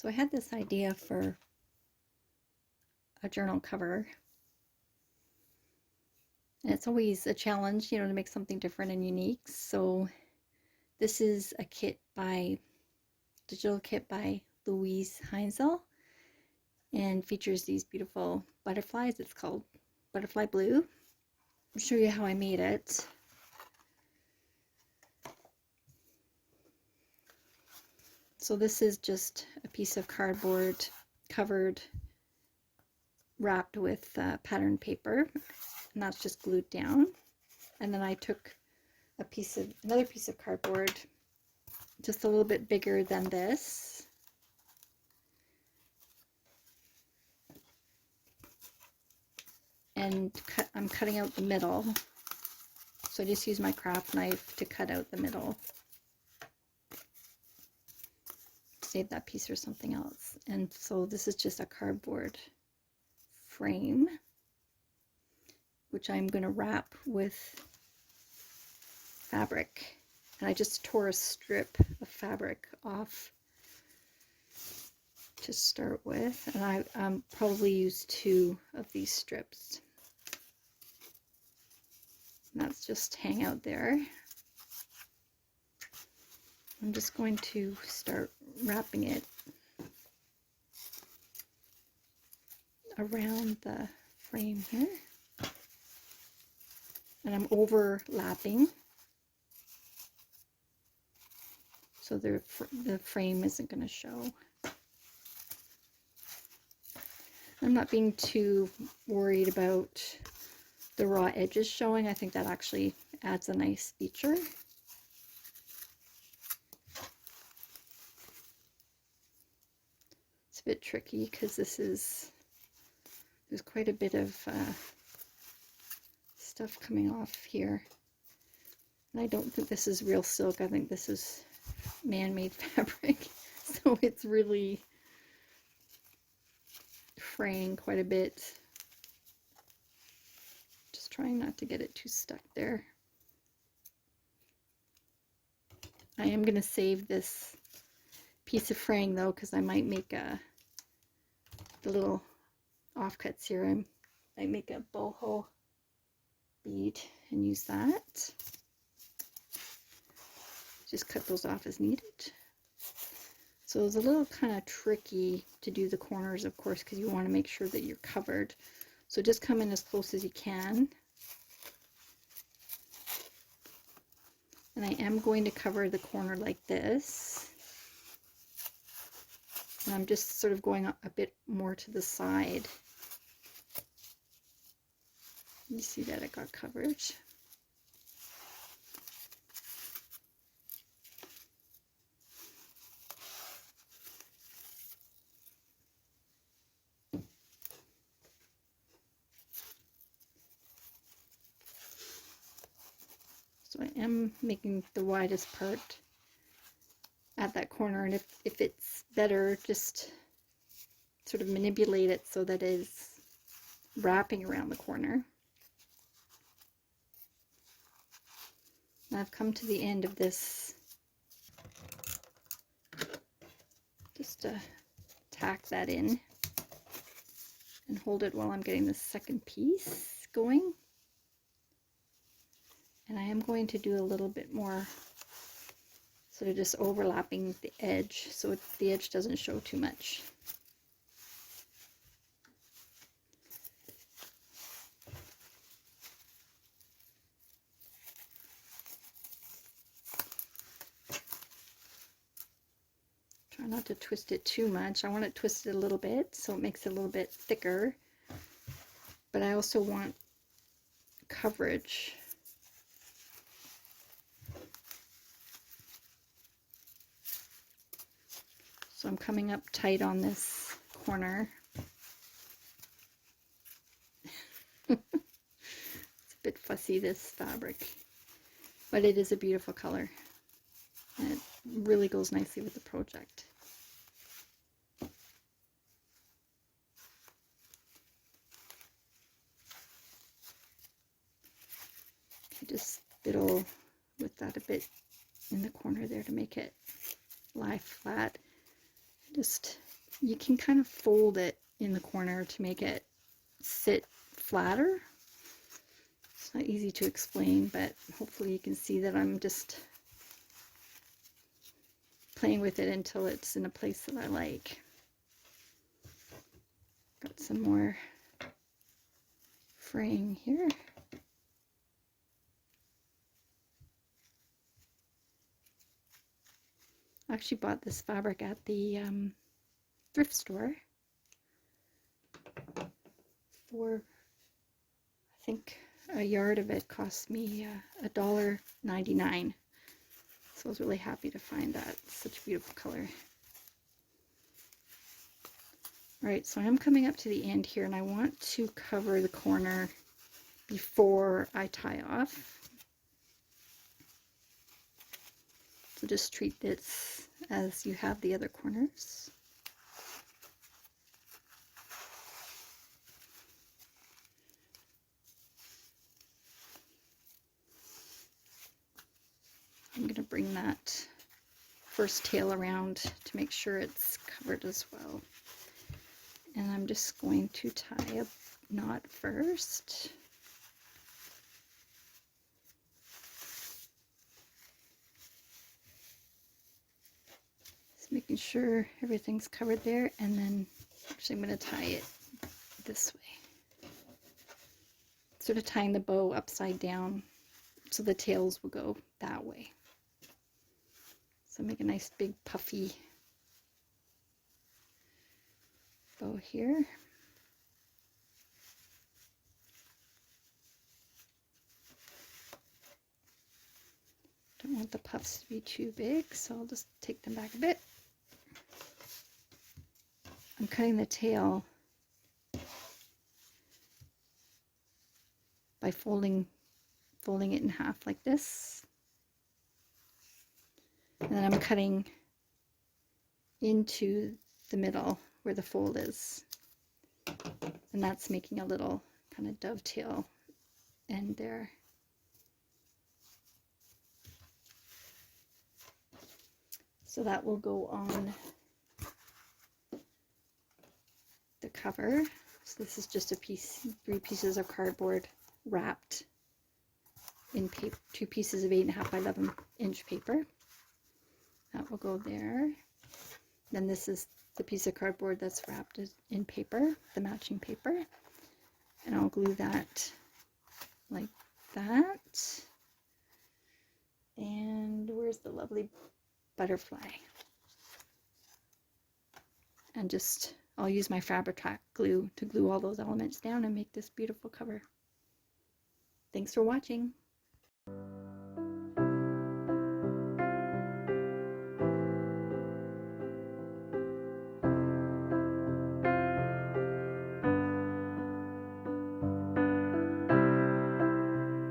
So I had this idea for a journal cover, and it's always a challenge, you know, to make something different and unique. So this is a digital kit by Luise Heinzl, and features these beautiful butterflies. It's called Butterfly Blue. I'll show you how I made it. So this is just a piece of cardboard covered, wrapped with pattern paper, and that's just glued down. And then I took another piece of cardboard, just a little bit bigger than this, and I'm cutting out the middle. So I just use my craft knife to cut out the middle. Save that piece for something else. And so this is just a cardboard frame, which I'm going to wrap with fabric. And I just tore a strip of fabric off to start with, and I probably use 2 of these strips. And that's just hang out there. I'm just going to start wrapping it around the frame here, and I'm overlapping so the frame isn't going to show. I'm not being too worried about the raw edges showing. I think that actually adds a nice feature. It's a bit tricky because there's quite a bit of stuff coming off here. And I don't think this is real silk. I think this is man-made fabric. So it's really fraying quite a bit. Just trying not to get it too stuck there. I am going to save this piece of fraying though, because I might make the little offcuts here. I might make a boho bead and use that. Just cut those off as needed. So it's a little kind of tricky to do the corners, of course, because you want to make sure that you're covered. So just come in as close as you can. And I am going to cover the corner like this. And I'm just sort of going a bit more to the side. You see that it got covered. So I am making the widest part at that corner, and if it's better, just sort of manipulate it so that it is wrapping around the corner. And I've come to the end of this. Just tack that in and hold it while I'm getting the second piece going. And I am going to do a little bit more sort of just overlapping the edge so the edge doesn't show too much. Try not to twist it too much. I want it twisted a little bit so it makes it a little bit thicker, but I also want coverage. So I'm coming up tight on this corner. It's a bit fussy, this fabric, but it is a beautiful color and it really goes nicely with the project. I just fiddle with that a bit in the corner there to make it lie flat. Just you can kind of fold it in the corner to make it sit flatter. It's not easy to explain, but hopefully you can see that I'm just playing with it until it's in a place that I like. Got some more fraying here. I actually bought this fabric at the thrift store for, I think a yard of it cost me $1.99. So I was really happy to find that. It's such a beautiful color. Alright, so I'm coming up to the end here, and I want to cover the corner before I tie off. So just treat this as you have the other corners. I'm going to bring that first tail around to make sure it's covered as well. And I'm just going to tie a knot first. Just making sure everything's covered there, and then actually I'm going to tie it this way. Sort of tying the bow upside down so the tails will go that way. So make a nice big puffy bow here. Don't want the puffs to be too big, so I'll just take them back a bit. I'm cutting the tail by folding it in half like this. And then I'm cutting into the middle where the fold is. And that's making a little kind of dovetail end there. So that will go on the cover. So this is just a piece, 3 pieces of cardboard wrapped in paper, 2 pieces of 8.5 by 11 inch paper. That will go there. Then this is the piece of cardboard that's wrapped in paper, the matching paper. And I'll glue that like that. And where's the lovely butterfly? And just, I'll use my Fabri-Tac glue to glue all those elements down and make this beautiful cover. Thanks for watching.